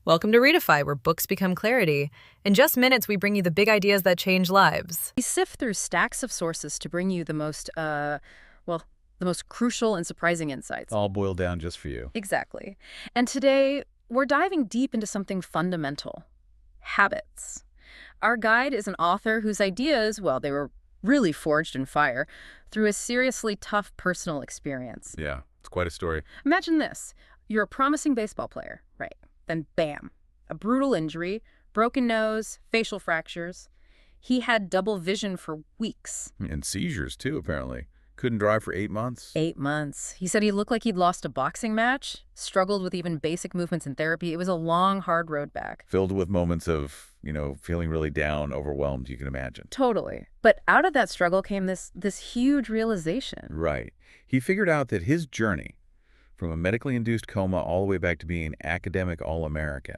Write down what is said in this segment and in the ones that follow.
Welcome to Readify, where books become clarity. In just minutes, we bring you the big ideas that change lives. We sift through stacks of sources to bring you the most crucial and surprising insights. All boiled down just for you. Exactly. And today, we're diving deep into something fundamental: habits. Our guide is an author whose ideas, well, they were really forged in fire through a seriously tough personal experience. Yeah, it's quite a story. Imagine this. You're a promising baseball player, right? Then bam, a brutal injury, broken nose, facial fractures. He had double vision for weeks. And seizures, too, apparently. Couldn't drive for 8 months. 8 months. He said he looked like he'd lost a boxing match, struggled with even basic movements in therapy. It was a long, hard road back. Filled with moments of, feeling really down, overwhelmed, you can imagine. Totally. But out of that struggle came this huge realization. Right. He figured out that his journey, from a medically induced coma all the way back to being an academic All-American,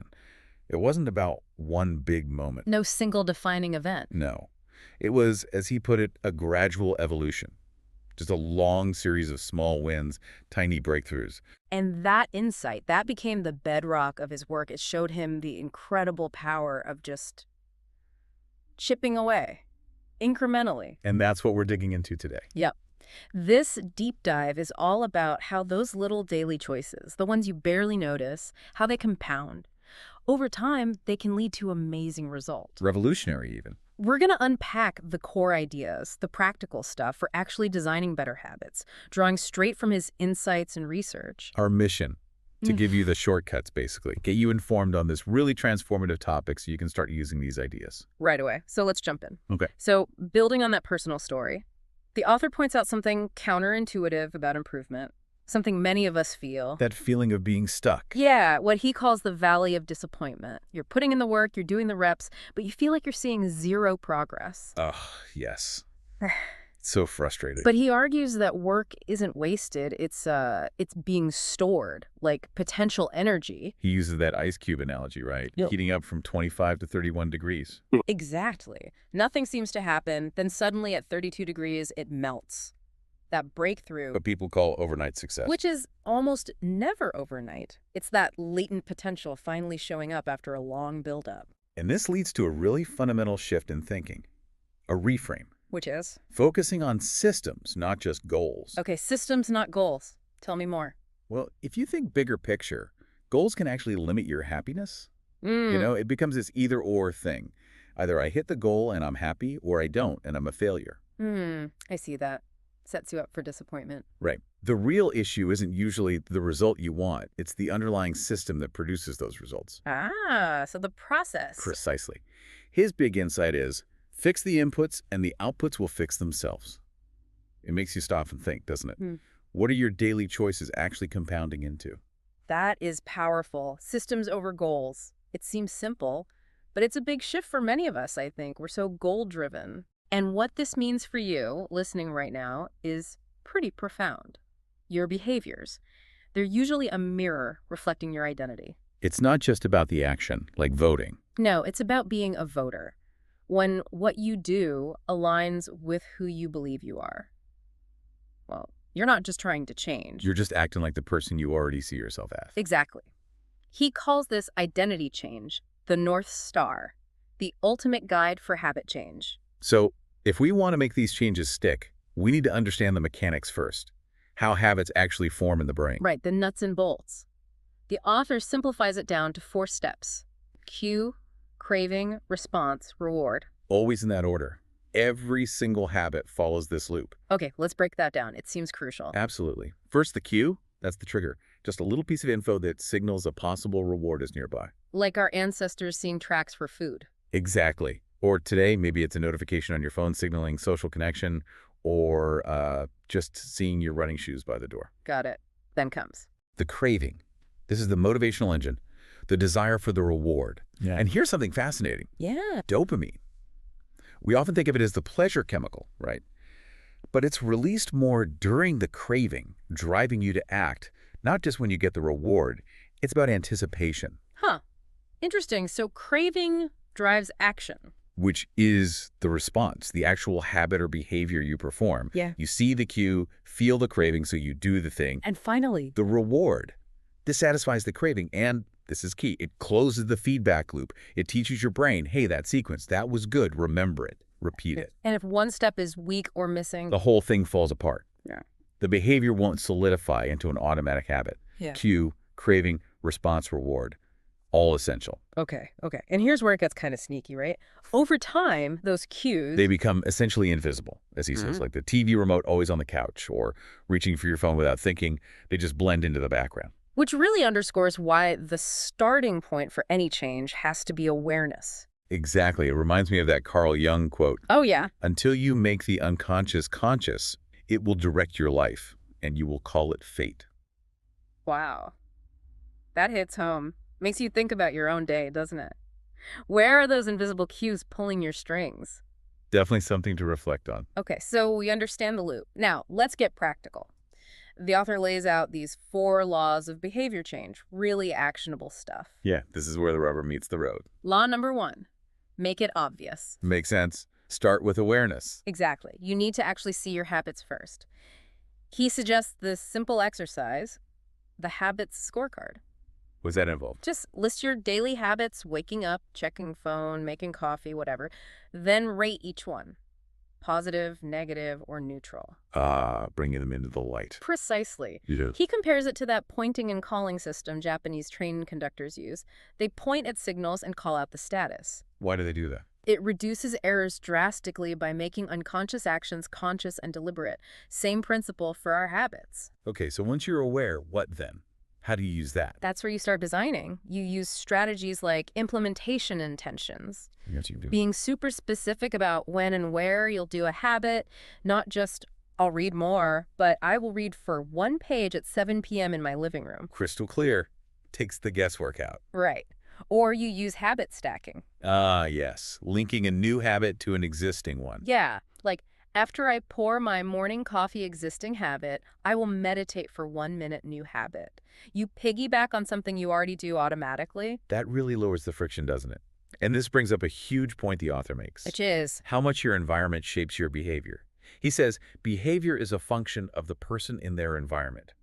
it wasn't about one big moment. No single defining event. No. It was, as he put it, a gradual evolution. Just a long series of small wins, tiny breakthroughs. And that insight, that became the bedrock of his work. It showed him the incredible power of just chipping away, incrementally. And that's what we're digging into today. Yep. This deep dive is all about how those little daily choices, the ones you barely notice, how they compound. Over time, they can lead to amazing results. Revolutionary, even. We're going to unpack the core ideas, the practical stuff for actually designing better habits, drawing straight from his insights and research. Our mission, to give you the shortcuts, basically. Get you informed on this really transformative topic so you can start using these ideas. Right away. So let's jump in. Okay. So building on that personal story, the author points out something counterintuitive about improvement, something many of us feel. That feeling of being stuck. Yeah, what he calls the valley of disappointment. You're putting in the work, you're doing the reps, but you feel like you're seeing zero progress. Ugh, yes. So frustrating. But he argues that work isn't wasted, it's being stored, like potential energy. He uses that ice cube analogy, right? Yep. Heating up from 25 to 31 degrees. Exactly. Nothing seems to happen, then suddenly at 32 degrees, it melts. That breakthrough, What people call overnight success. which is almost never overnight. It's that latent potential finally showing up after a long buildup. And this leads to a really fundamental shift in thinking. A reframe. Which is? Focusing on systems, not just goals. Okay, systems, not goals. Tell me more. Well, if you think bigger picture, goals can actually limit your happiness. It becomes this either-or thing. Either I hit the goal and I'm happy, or I don't and I'm a failure. I see that. Sets you up for disappointment. Right. The real issue isn't usually the result you want. It's the underlying system that produces those results. Ah, so the process. Precisely. His big insight is, fix the inputs and the outputs will fix themselves. It makes you stop and think, doesn't it? What are your daily choices actually compounding into? That is powerful. Systems over goals. It seems simple, but it's a big shift for many of us, I think. We're so goal-driven. And what this means for you, listening right now, is pretty profound. Your behaviors. They're usually a mirror reflecting your identity. It's not just about the action, like voting. No, it's about being a voter. When what you do aligns with who you believe you are. Well, you're not just trying to change. You're just acting like the person you already see yourself as. Exactly. He calls this identity change the North Star, the ultimate guide for habit change. So, if we want to make these changes stick, we need to understand the mechanics first. How habits actually form in the brain. Right, the nuts and bolts. The author simplifies it down to 4 steps. Cue, craving, response, reward. Always in that order. Every single habit follows this loop. Okay, let's break that down. It seems crucial. Absolutely. First, the cue. That's the trigger. Just a little piece of info that signals a possible reward is nearby. Like our ancestors seeing tracks for food. Exactly. Or today, maybe it's a notification on your phone signaling social connection, or just seeing your running shoes by the door. Got it. Then comes The craving. This is the motivational engine, the desire for the reward. Yeah. And here's something fascinating. Yeah. Dopamine. We often think of it as the pleasure chemical, right? But it's released more during the craving, driving you to act, not just when you get the reward. It's about anticipation. Huh. Interesting. So craving drives action. Which is the response, the actual habit or behavior you perform. Yeah. You see the cue, feel the craving, so you do the thing. And finally, The reward. This satisfies the craving and This is key. It closes the feedback loop. It teaches your brain, hey, that sequence, that was good. Remember it. Repeat it. And if one step is weak or missing, The whole thing falls apart. Yeah. The behavior won't solidify into an automatic habit. Yeah. Cue, craving, response, reward. All essential. Okay. And here's where it gets kind of sneaky, right? Over time, those cues... They become essentially invisible, as he says, like the TV remote always on the couch or reaching for your phone without thinking. They just blend into the background. Which really underscores why the starting point for any change has to be awareness. Exactly. It reminds me of that Carl Jung quote. Oh, yeah. Until you make the unconscious conscious, it will direct your life, and you will call it fate. Wow. That hits home. Makes you think about your own day, doesn't it? Where are those invisible cues pulling your strings? Definitely something to reflect on. Okay, so we understand the loop. Now, let's get practical. The author lays out these 4 laws of behavior change, really actionable stuff. Yeah, this is where the rubber meets the road. Law number 1, make it obvious. Makes sense. Start with awareness. Exactly. You need to actually see your habits first. He suggests this simple exercise, the habits scorecard. What's that involved? Just list your daily habits, waking up, checking phone, making coffee, whatever. Then rate each one. Positive, negative, or neutral. Bringing them into the light. Precisely. You do. He compares it to that pointing and calling system Japanese train conductors use. They point at signals and call out the status. Why do they do that? It reduces errors drastically by making unconscious actions conscious and deliberate. Same principle for our habits. Okay, so once you're aware, what then? How do you use that? That's where you start designing. You use strategies like implementation intentions. Yes, you do. Being super specific about when and where you'll do a habit, not just, I'll read more, but I will read for 1 page at 7 p.m. in my living room. Crystal clear. Takes the guesswork out. Right. Or you use habit stacking. Yes. Linking a new habit to an existing one. Yeah, like after I pour my morning coffee existing habit, I will meditate for 1 minute new habit. You piggyback on something you already do automatically. That really lowers the friction, doesn't it? And this brings up a huge point the author makes. Which is, How much your environment shapes your behavior. He says, behavior is a function of the person in their environment.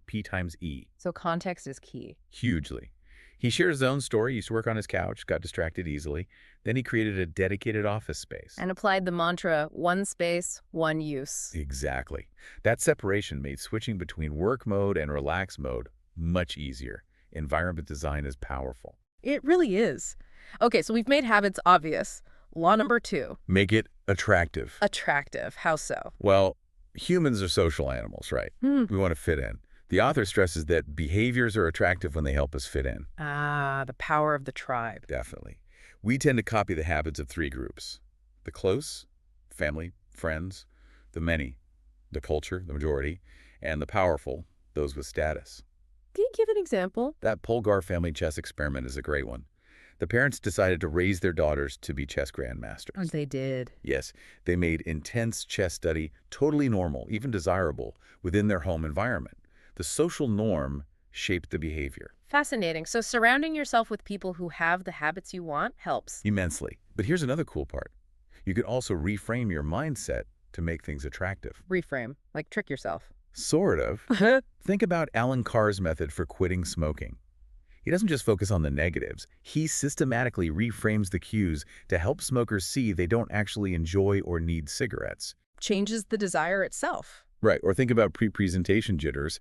P times E. so context is key. Hugely. He shares his own story. He used to work on his couch, got distracted easily. Then he created a dedicated office space. And applied the mantra, 1 space, 1 use. Exactly. That separation made switching between work mode and relax mode much easier. Environment design is powerful. It really is. Okay, so we've made habits obvious. Law number 2, Make it attractive. attractive. How so? Well, humans are social animals, right? We want to fit in. The author stresses that behaviors are attractive when they help us fit in. Ah, the power of the tribe. Definitely. We tend to copy the habits of 3 groups. The close, family, friends. The many, the culture, the majority. And the powerful, those with status. Can you give an example? That Polgar family chess experiment is a great one. The parents decided to raise their daughters to be chess grandmasters. They did. Yes, they made intense chess study totally normal, even desirable, within their home environment. The social norm shaped the behavior. Fascinating. So surrounding yourself with people who have the habits you want helps. Immensely. But here's another cool part. You can also reframe your mindset to make things attractive. Reframe, like trick yourself. Sort of. Think about Alan Carr's method for quitting smoking. He doesn't just focus on the negatives. He systematically reframes the cues to help smokers see they don't actually enjoy or need cigarettes. Changes the desire itself. Right, or think about pre-presentation jitters.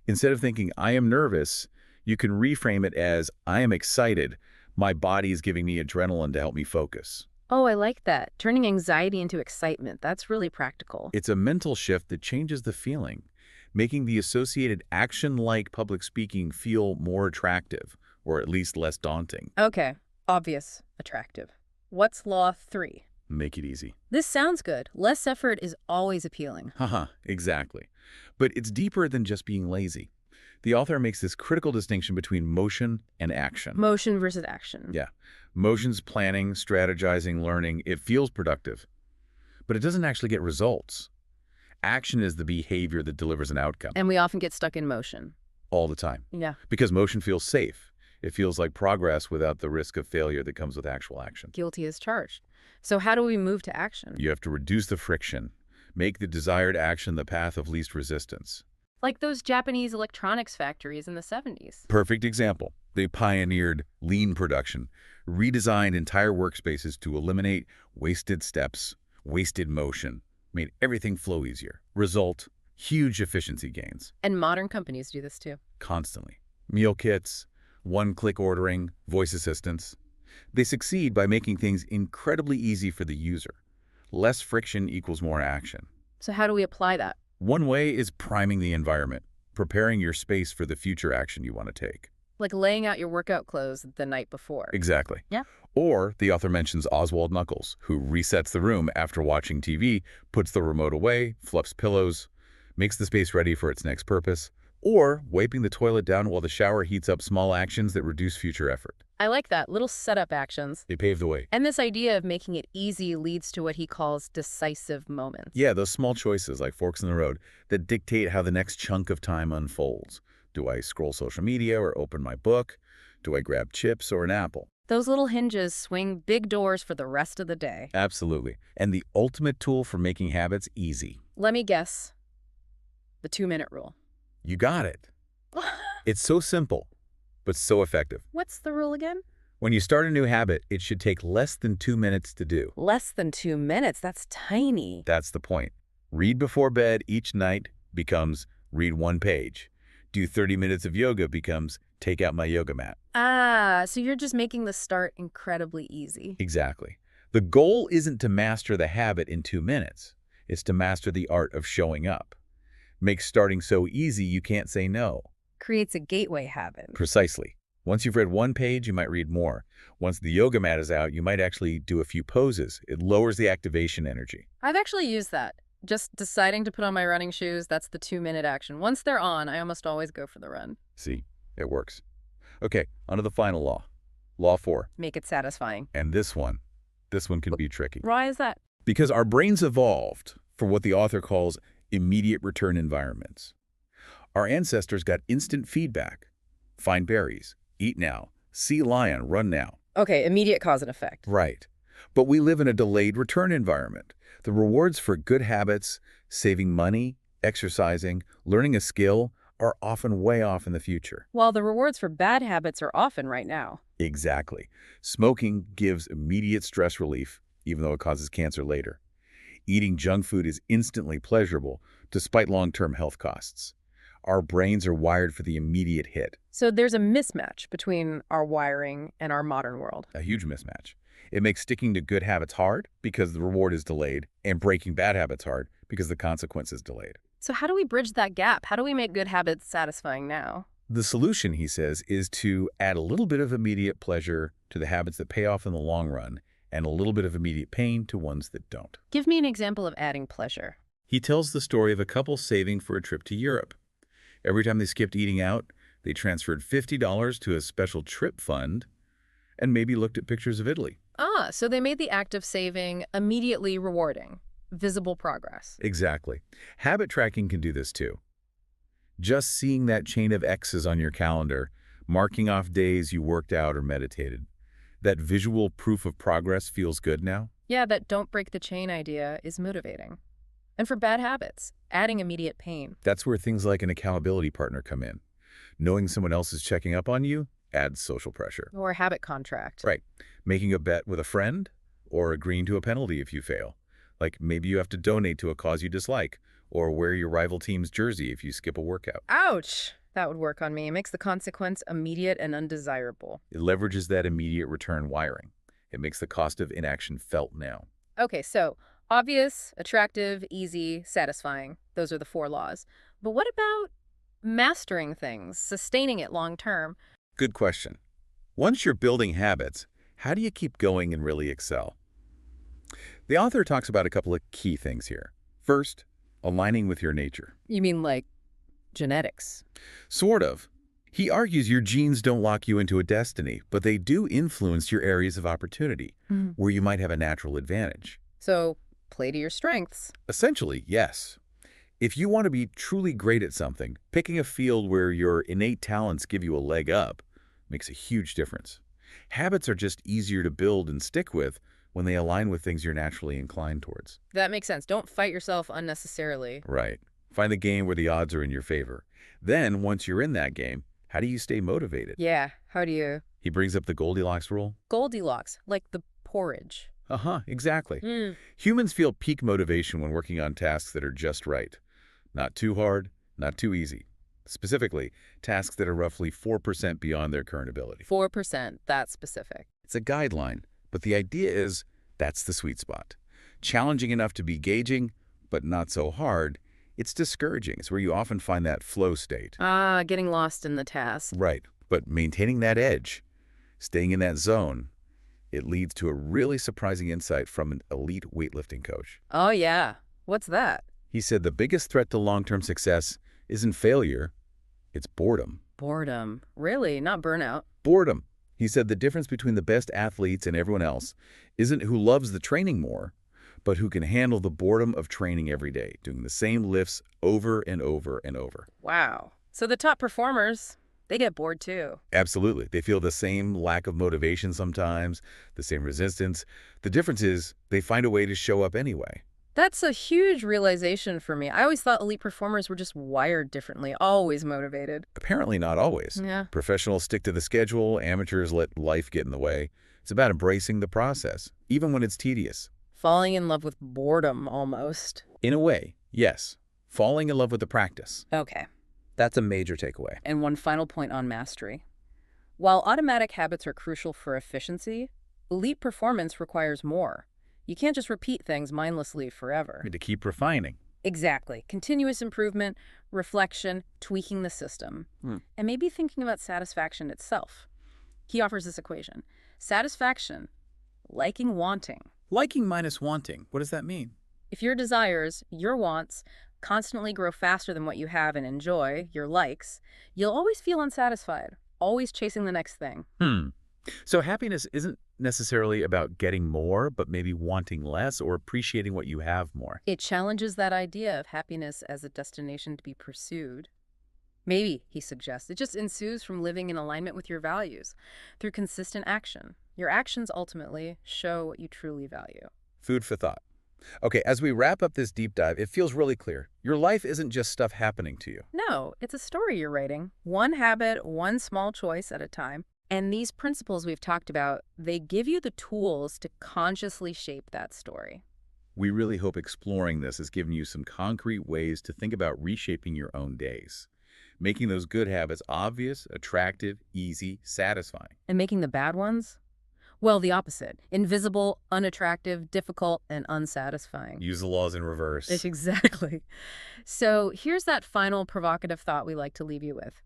Instead of thinking, I am nervous, you can reframe it as, I am excited. My body is giving me adrenaline to help me focus. Oh, I like that. Turning anxiety into excitement. That's really practical. It's a mental shift that changes the feeling, making the associated action like public speaking feel more attractive, or at least less daunting. Okay, obvious, attractive. What's law 3? Make it easy. This sounds good. Less effort is always appealing. Haha, exactly. But it's deeper than just being lazy. The author makes this critical distinction between motion and action. Motion versus action. Yeah. Motion's planning, strategizing, learning. It feels productive. But it doesn't actually get results. Action is the behavior that delivers an outcome. And we often get stuck in motion. All the time. Yeah. Because motion feels safe. It feels like progress without the risk of failure that comes with actual action. Guilty as charged. So how do we move to action? You have to reduce the friction. Make the desired action the path of least resistance. Like those Japanese electronics factories in the 70s. Perfect example. They pioneered lean production, redesigned entire workspaces to eliminate wasted steps, wasted motion, made everything flow easier. Result, huge efficiency gains. And modern companies do this too. Constantly. Meal kits, one-click ordering, voice assistants. They succeed by making things incredibly easy for the user. Less friction equals more action. So how do we apply that? One way is priming the environment, preparing your space for the future action you want to take. Like laying out your workout clothes the night before. Exactly. Yeah. Or the author mentions Oswald Knuckles, who resets the room after watching TV, puts the remote away, fluffs pillows, makes the space ready for its next purpose. Or wiping the toilet down while the shower heats up, small actions that reduce future effort. I like that. Little setup actions. They pave the way. And this idea of making it easy leads to what he calls decisive moments. Yeah, those small choices like forks in the road that dictate how the next chunk of time unfolds. Do I scroll social media or open my book? Do I grab chips or an apple? Those little hinges swing big doors for the rest of the day. Absolutely. And the ultimate tool for making habits easy. Let me guess. The 2-minute rule. You got it. It's so simple, but so effective. What's the rule again? When you start a new habit, it should take less than 2 minutes to do. Less than 2 minutes. That's tiny. That's the point. Read before bed each night becomes read 1 page. Do 30 minutes of yoga becomes take out my yoga mat. So you're just making the start incredibly easy. Exactly. The goal isn't to master the habit in 2 minutes. It's to master the art of showing up. Makes starting so easy you can't say no. Creates a gateway habit. Precisely. Once you've read 1 page, you might read more. Once the yoga mat is out, you might actually do a few poses. It lowers the activation energy. I've actually used that. Just deciding to put on my running shoes, that's the 2-minute action. Once they're on, I almost always go for the run. See, it works. Okay, on to the final law. Law 4. Make it satisfying. And this one can be tricky. Why is that? Because our brains evolved for what the author calls immediate return environments. Our ancestors got instant feedback. Find berries, eat now, see lion, run now. Okay, immediate cause and effect. Right. But we live in a delayed return environment. The rewards for good habits, saving money, exercising, learning a skill are often way off in the future. While the rewards for bad habits are often right now. Exactly. Smoking gives immediate stress relief, even though it causes cancer later. Eating junk food is instantly pleasurable, despite long-term health costs. Our brains are wired for the immediate hit. So there's a mismatch between our wiring and our modern world. A huge mismatch. It makes sticking to good habits hard because the reward is delayed, and breaking bad habits hard because the consequence is delayed. So how do we bridge that gap? How do we make good habits satisfying now? The solution, he says, is to add a little bit of immediate pleasure to the habits that pay off in the long run, and a little bit of immediate pain to ones that don't. Give me an example of adding pleasure. He tells the story of a couple saving for a trip to Europe. Every time they skipped eating out, they transferred $50 to a special trip fund and maybe looked at pictures of Italy. So they made the act of saving immediately rewarding, visible progress. Exactly. Habit tracking can do this too. Just seeing that chain of X's on your calendar, marking off days you worked out or meditated, that visual proof of progress feels good now. Yeah, that don't break the chain idea is motivating. And for bad habits, adding immediate pain. That's where things like an accountability partner come in. Knowing someone else is checking up on you adds social pressure. Or a habit contract. Right. Making a bet with a friend or agreeing to a penalty if you fail. Like maybe you have to donate to a cause you dislike or wear your rival team's jersey if you skip a workout. Ouch! That would work on me. It makes the consequence immediate and undesirable. It leverages that immediate return wiring. It makes the cost of inaction felt now. Okay, so obvious, attractive, easy, satisfying. Those are the 4 laws. But what about mastering things, sustaining it long term? Good question. Once you're building habits, how do you keep going and really excel? The author talks about a couple of key things here. First, aligning with your nature. You mean like genetics? Sort of. He argues your genes don't lock you into a destiny, but they do influence your areas of opportunity, where you might have a natural advantage. So play to your strengths. Essentially, yes. If you want to be truly great at something, picking a field where your innate talents give you a leg up makes a huge difference. Habits are just easier to build and stick with when they align with things you're naturally inclined towards. That makes sense. Don't fight yourself unnecessarily. Right. Find the game where the odds are in your favor. Then, once you're in that game, How do you stay motivated? Yeah, how do you? He brings up the Goldilocks rule. Goldilocks, like the porridge. Exactly. Mm. Humans feel peak motivation when working on tasks that are just right. Not too hard, not too easy. Specifically, tasks that are roughly 4% beyond their current ability. 4%, that's specific. It's a guideline, but the idea is that's the sweet spot. Challenging enough to be engaging, but not so hard. It's discouraging. It's where you often find that flow state. Getting lost in the task. Right, but maintaining that edge, staying in that zone, it leads to a really surprising insight from an elite weightlifting coach. Oh, yeah. What's that? He said the biggest threat to long-term success isn't failure, it's boredom. Boredom. Really? Not burnout. Boredom. He said the difference between the best athletes and everyone else isn't who loves the training more, but who can handle the boredom of training every day, doing the same lifts over and over and over. Wow. So the top performers, they get bored too. Absolutely. They feel the same lack of motivation sometimes, the same resistance. The difference is they find a way to show up anyway. That's a huge realization for me. I always thought elite performers were just wired differently, always motivated. Apparently not always. Yeah. Professionals stick to the schedule, amateurs let life get in the way. It's about embracing the process, even when it's tedious. Falling in love with boredom, almost. In a way, yes. Falling in love with the practice. Okay. That's a major takeaway. And one final point on mastery. While automatic habits are crucial for efficiency, elite performance requires more. You can't just repeat things mindlessly forever. To keep refining. Exactly. Continuous improvement, reflection, tweaking the system, and maybe thinking about satisfaction itself. He offers this equation. Satisfaction, liking wanting. Liking minus wanting. What does that mean? If your desires, your wants, constantly grow faster than what you have and enjoy, your likes, you'll always feel unsatisfied, always chasing the next thing. So happiness isn't necessarily about getting more, but maybe wanting less or appreciating what you have more. It challenges that idea of happiness as a destination to be pursued. Maybe, he suggests, it just ensues from living in alignment with your values through consistent action. Your actions ultimately show what you truly value. Food for thought. Okay, as we wrap up this deep dive, it feels really clear. Your life isn't just stuff happening to you. No, it's a story you're writing. One habit, one small choice at a time. And these principles we've talked about, they give you the tools to consciously shape that story. We really hope exploring this has given you some concrete ways to think about reshaping your own days, making those good habits obvious, attractive, easy, satisfying. And making the bad ones? Well, the opposite. Invisible, unattractive, difficult, and unsatisfying. Use the laws in reverse. Exactly. So here's that final provocative thought we like to leave you with.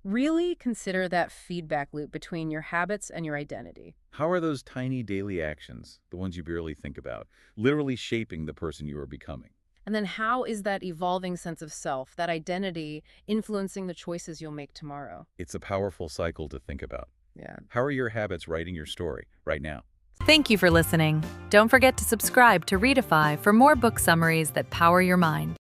Really consider that feedback loop between your habits and your identity. How are those tiny daily actions, the ones you barely think about, literally shaping the person you are becoming? And then how is that evolving sense of self, that identity, influencing the choices you'll make tomorrow? It's a powerful cycle to think about. Yeah. How are your habits writing your story right now? Thank you for listening. Don't forget to subscribe to Readify for more book summaries that power your mind.